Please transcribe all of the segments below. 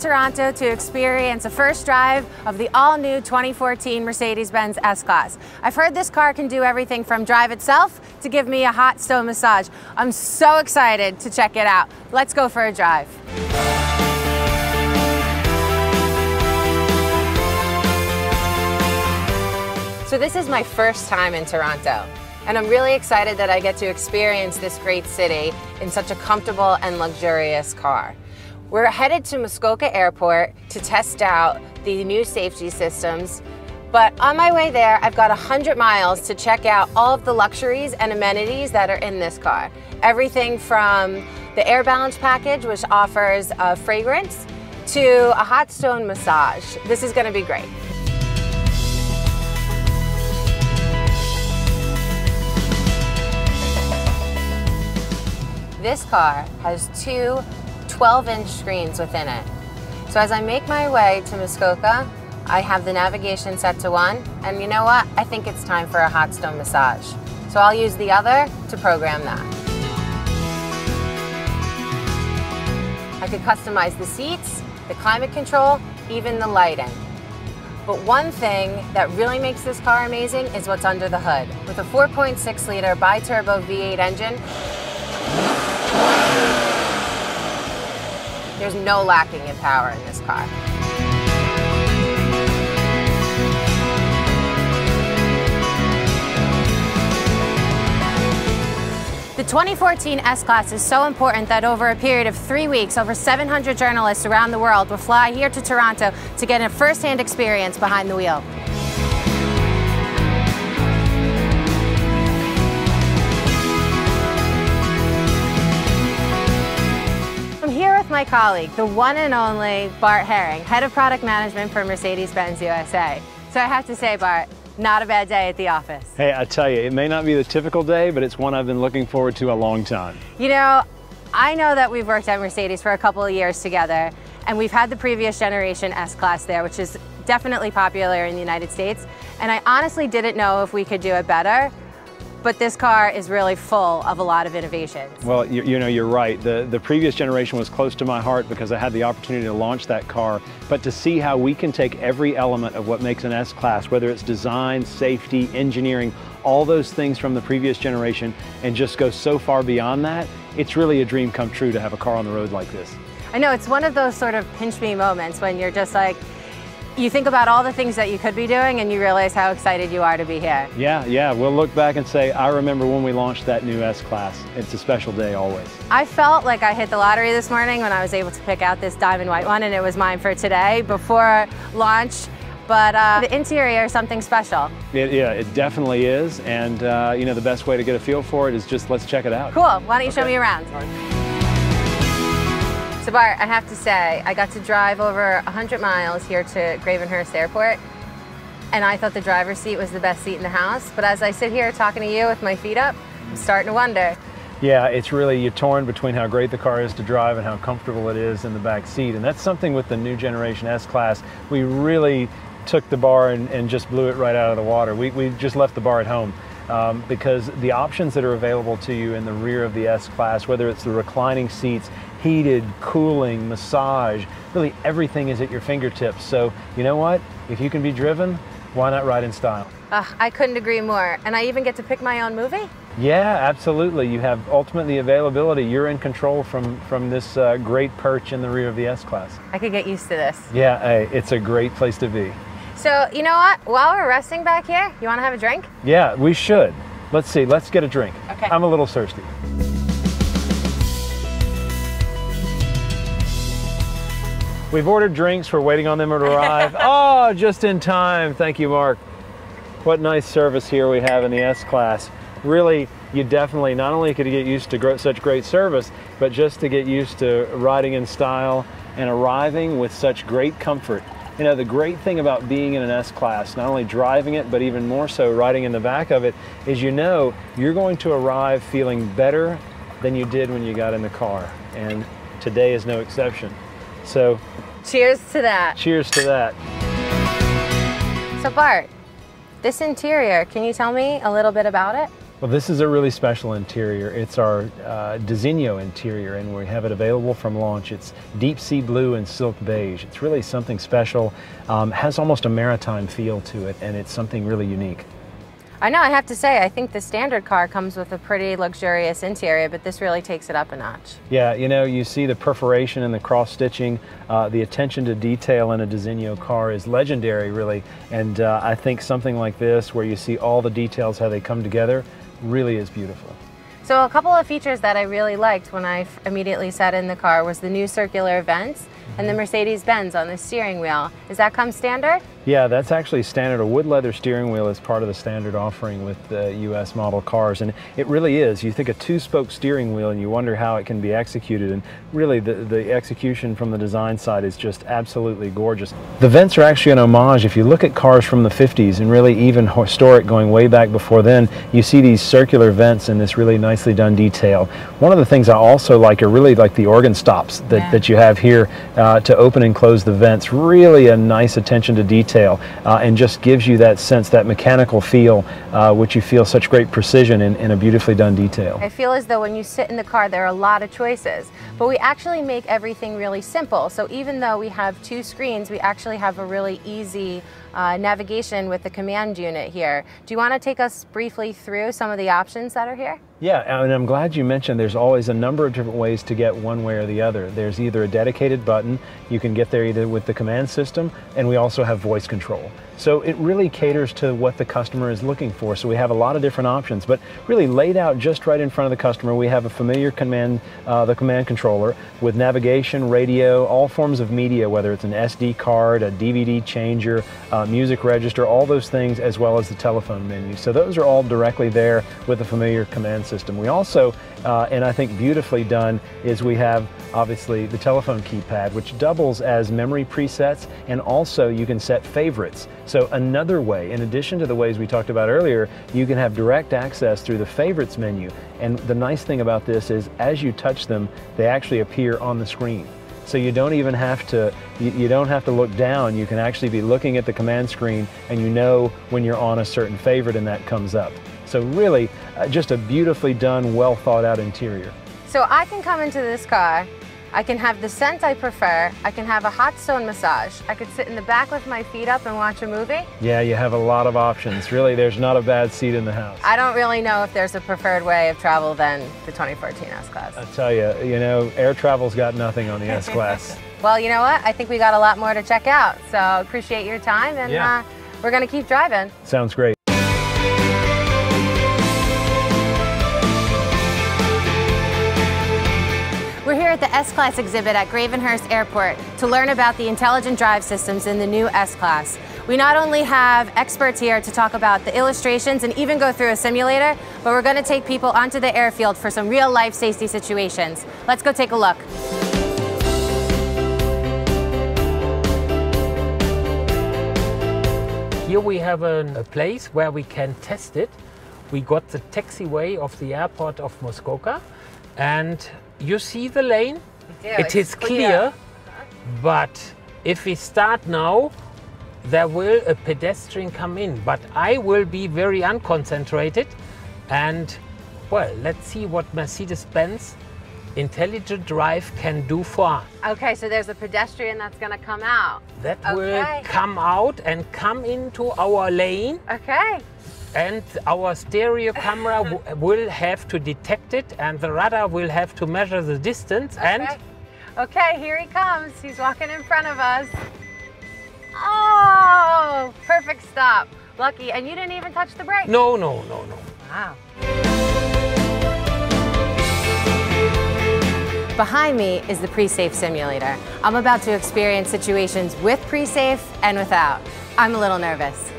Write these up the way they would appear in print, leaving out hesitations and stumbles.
Toronto to experience a first drive of the all-new 2014 Mercedes-Benz S-Class. I've heard this car can do everything from drive itself to give me a hot stone massage. I'm so excited to check it out. Let's go for a drive. So this is my first time in Toronto, and I'm really excited that I get to experience this great city in such a comfortable and luxurious car. We're headed to Muskoka Airport to test out the new safety systems, but on my way there, I've got 100 miles to check out all of the luxuries and amenities that are in this car. Everything from the Air Balance package, which offers a fragrance, to a hot stone massage. This is gonna be great. This car has two 12-inch screens within it. So as I make my way to Muskoka, I have the navigation set to 1, and you know what? I think it's time for a hot stone massage. So I'll use the other to program that. I could customize the seats, the climate control, even the lighting. But one thing that really makes this car amazing is what's under the hood. With a 4.6-liter bi-turbo V8 engine, there's no lacking in power in this car. The 2014 S-Class is so important that over a period of 3 weeks, over 700 journalists around the world will fly here to Toronto to get a first-hand experience behind the wheel. My colleague, the one and only Bart Herring, Head of Product Management for Mercedes-Benz USA. So I have to say, Bart, not a bad day at the office. Hey, I tell you, it may not be the typical day, but it's one I've been looking forward to a long time. You know, I know that we've worked at Mercedes for a couple of years together, and we've had the previous generation S-Class there, which is definitely popular in the United States, and I honestly didn't know if we could do it better. But this car is really full of a lot of innovations. Well, you know, you're right. The previous generation was close to my heart because I had the opportunity to launch that car. But to see how we can take every element of what makes an S-Class, whether it's design, safety, engineering, all those things from the previous generation, and just go so far beyond that, it's really a dream come true to have a car on the road like this. I know, it's one of those sort of pinch me moments when you're just like, you think about all the things that you could be doing and you realize how excited you are to be here. Yeah, we'll look back and say, I remember when we launched that new S-Class. It's a special day always. I felt like I hit the lottery this morning when I was able to pick out this diamond white one, and it was mine for today before launch. But the interior is something special. Yeah, it definitely is. And you know, the best way to get a feel for it is just let's check it out. Cool, why don't you show me around? So Bart, I have to say, I got to drive over 100 miles here to Gravenhurst Airport, and I thought the driver's seat was the best seat in the house, but as I sit here talking to you with my feet up, I'm starting to wonder. Yeah, it's really, you're torn between how great the car is to drive and how comfortable it is in the back seat, and that's something with the new generation S-Class. We really took the bar and just blew it right out of the water. We just left the bar at home. Because the options that are available to you in the rear of the S-Class, whether it's the reclining seats, heated, cooling, massage, really everything is at your fingertips. So you know what? If you can be driven, why not ride in style? I couldn't agree more. And I even get to pick my own movie? Yeah, absolutely. You have ultimate the availability. You're in control from this great perch in the rear of the S-Class. I could get used to this. Yeah, hey, it's a great place to be. So, you know what? While we're resting back here, you want to have a drink? Yeah, we should. Let's see, let's get a drink. Okay. I'm a little thirsty. We've ordered drinks, we're waiting on them to arrive. Oh, just in time. Thank you, Mark. What nice service here we have in the S-Class. Really, you definitely, not only could you get used to such great service, but just to get used to riding in style and arriving with such great comfort. You know, the great thing about being in an S-Class, not only driving it, but even more so riding in the back of it, is you know you're going to arrive feeling better than you did when you got in the car. And today is no exception. So, cheers to that. Cheers to that. So Bart, this interior, can you tell me a little bit about it? Well, this is a really special interior. It's our Designo interior, and we have it available from launch. It's deep sea blue and silk beige. It's really something special. Has almost a maritime feel to it, and it's something really unique. I know, I have to say, I think the standard car comes with a pretty luxurious interior, but this really takes it up a notch. Yeah, you know, you see the perforation and the cross-stitching. The attention to detail in a Designo car is legendary, really. And I think something like this, where you see all the details, how they come together, really is beautiful. So a couple of features that I really liked when I immediately sat in the car was the new circular vents and the Mercedes-Benz on the steering wheel. Does that come standard? Yeah, that's actually standard. A wood leather steering wheel is part of the standard offering with the US model cars, and it really is. You think a two-spoke steering wheel and you wonder how it can be executed, and really the execution from the design side is just absolutely gorgeous. The vents are actually an homage. If you look at cars from the 50s and really even historic going way back before then, you see these circular vents and this really nicely done detail. One of the things I also like are really like the organ stops that you have here to open and close the vents. Really a nice attention to detail. And just gives you that sense, that mechanical feel, which you feel such great precision in a beautifully done detail. I feel as though when you sit in the car there are a lot of choices, but we actually make everything really simple. So even though we have two screens, we actually have a really easy navigation with the command unit here. Do you want to take us briefly through some of the options that are here? Yeah, and I'm glad you mentioned there's always a number of different ways to get one way or the other. There's either a dedicated button, you can get there either with the command system, and we also have voice control. So it really caters to what the customer is looking for. So we have a lot of different options, but really laid out just right in front of the customer, we have a familiar command, the command controller with navigation, radio, all forms of media, whether it's an SD card, a DVD changer, music register, all those things, as well as the telephone menu. So those are all directly there with a familiar command system. We also, and I think beautifully done, is we have obviously the telephone keypad, which doubles as memory presets, and also you can set favorites. So another way, in addition to the ways we talked about earlier, you can have direct access through the favorites menu. And the nice thing about this is as you touch them, they actually appear on the screen. So you don't even have to, you don't have to look down. You can actually be looking at the command screen and you know when you're on a certain favorite and that comes up. So really, just a beautifully done, well thought out interior. So I can come into this car, I can have the scent I prefer, I can have a hot stone massage, I could sit in the back with my feet up and watch a movie. Yeah, you have a lot of options. Really, there's not a bad seat in the house. I don't really know if there's a preferred way of travel than the 2014 S-Class. I tell you, air travel's got nothing on the S-Class. Well, you know what? I think we got a lot more to check out. So appreciate your time, and we're going to keep driving. Sounds great. We're here at the S-Class exhibit at Gravenhurst Airport to learn about the intelligent drive systems in the new S-Class. We not only have experts here to talk about the illustrations and even go through a simulator, but we're going to take people onto the airfield for some real-life safety situations. Let's go take a look. Here we have a place where we can test it. We got the taxiway of the airport of Muskoka, and you see the lane? It is clear, but if we start now, there will a pedestrian come in, but I will be very unconcentrated, and well, let's see what Mercedes-Benz intelligent drive can do for us. Okay, so there's a pedestrian that's going to come out. That will come out and come into our lane. Okay. And our stereo camera will have to detect it, and the radar will have to measure the distance. Okay, here he comes. He's walking in front of us. Oh, perfect stop. Lucky. And you didn't even touch the brake? No. Wow. Behind me is the pre-safe simulator. I'm about to experience situations with pre-safe and without. I'm a little nervous.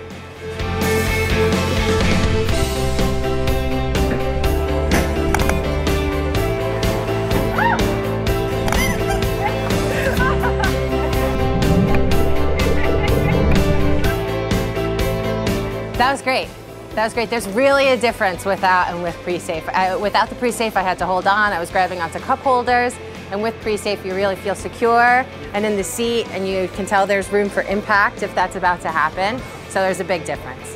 That was great. That was great. There's really a difference without and with pre-safe. Without the pre-safe, I had to hold on. I was grabbing onto cup holders. And with pre-safe, you really feel secure and in the seat, and you can tell there's room for impact if that's about to happen. So there's a big difference.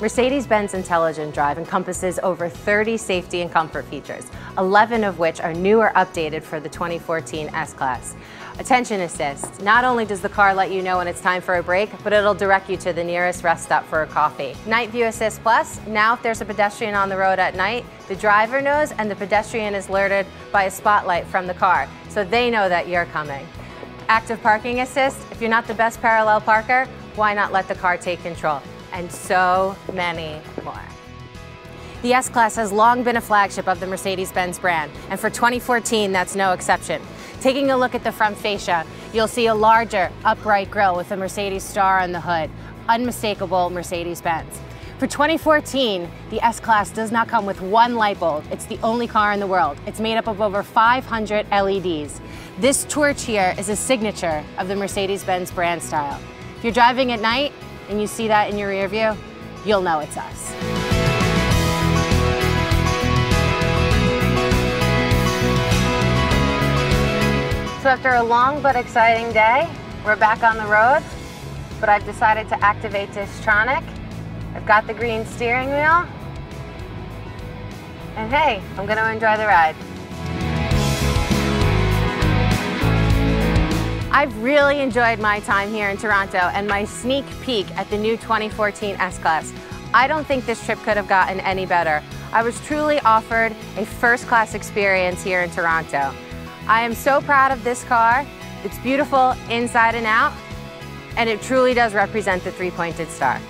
Mercedes-Benz Intelligent Drive encompasses over 30 safety and comfort features, 11 of which are new or updated for the 2014 S-Class. Attention assist. Not only does the car let you know when it's time for a break, but it'll direct you to the nearest rest stop for a coffee. Night View Assist Plus. Now if there's a pedestrian on the road at night, the driver knows and the pedestrian is alerted by a spotlight from the car, so they know that you're coming. Active Parking Assist. If you're not the best parallel parker, why not let the car take control? And so many more. The S-Class has long been a flagship of the Mercedes-Benz brand, and for 2014, that's no exception. Taking a look at the front fascia, you'll see a larger, upright grille with a Mercedes star on the hood. Unmistakable Mercedes-Benz. For 2014, the S-Class does not come with one light bulb. It's the only car in the world. It's made up of over 500 LEDs. This torch here is a signature of the Mercedes-Benz brand style. If you're driving at night and you see that in your rear view, you'll know it's us. So after a long but exciting day, we're back on the road, but I've decided to activate Distronic. I've got the green steering wheel, and hey, I'm going to enjoy the ride. I've really enjoyed my time here in Toronto and my sneak peek at the new 2014 S-Class. I don't think this trip could have gotten any better. I was truly offered a first-class experience here in Toronto. I am so proud of this car. It's beautiful inside and out, and it truly does represent the three-pointed star.